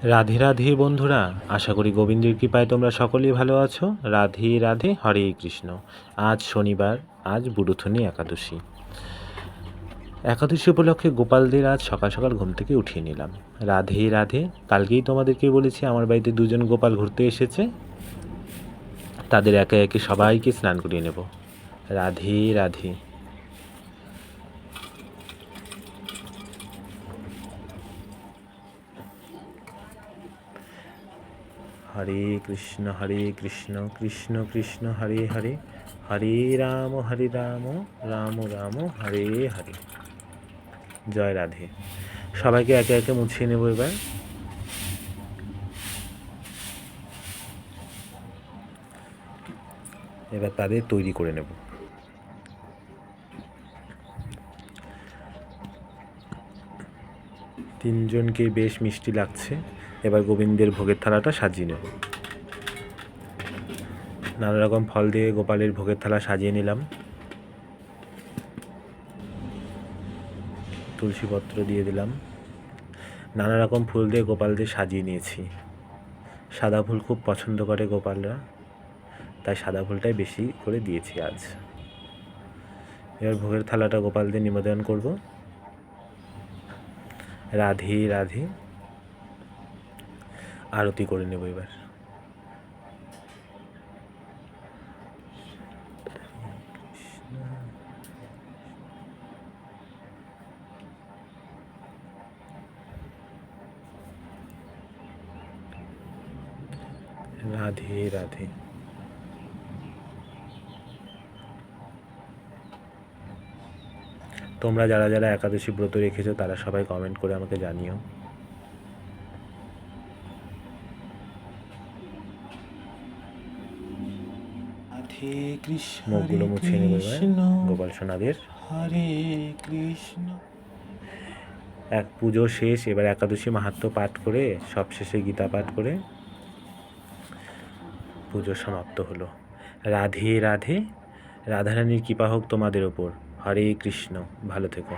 রাধে রাধে বন্ধুরা, আশা করি গোবিন্দের কৃপায় তোমরা সকলেই ভালো আছো। রাধে রাধে, হরে কৃষ্ণ। আজ শনিবার, আজ বুড়োথনী একাদশী। একাদশী উপলক্ষে গোপালদের আজ সকাল সকাল ঘুম থেকে উঠিয়ে নিলাম। রাধে রাধে। কালকেই তোমাদেরকে বলেছি আমার বাড়িতে দুজন গোপাল ঘুরতে এসেছে, তাদের একে একে সবাইকে স্নান করিয়ে নেব। রাধে রাধে। হরে কৃষ্ণ কৃষ্ণ কৃষ্ণ হরে হরে, হরে রাম রাম রাম হরে হরে। জয় রাধে। সবাইকে একে একে মুছিয়ে নেব এবার তাদের তৈরি করে নেব। তিনজনকে বেশ মিষ্টি লাগছে। এবার গোবিন্দের ভোগের থালাটা সাজিয়ে নেব। নানা রকম ফল দিয়ে গোপালের ভোগের থালা সাজিয়ে নিলাম। তুলসীপত্র দিয়ে দিলাম। নানা রকম ফুল দিয়ে গোপালদের সাজিয়ে নিয়েছি। সাদা ফুল খুব পছন্দ করে গোপালরা, তাই সাদা ফুলটাই বেশি করে দিয়েছি আজ। এবার ভোগের থালাটা গোপালদের নিবেদন করব। রাধে রাধে। আরতি করে নেব এবার। রাধে রাধে। তোমরা যারা যারা একাদশী ব্রত রেখেছো তারা সবাই কমেন্ট করে আমাকে জানিও। রাধে কৃষ্ণ। মুখগুলো মুছে নেব এবার গোপাল সোনাদের। হরে কৃষ্ণ। এক পুজো শেষ, এবার একাদশী মাহাত্ম্য পাঠ করে সব শেষে গীতা পাঠ করে পুজো সমাপ্ত হলো। রাধে রাধে। রাধারানীর কৃপা হোক তোমাদের ওপর। হরে কৃষ্ণ। ভালো থেকো।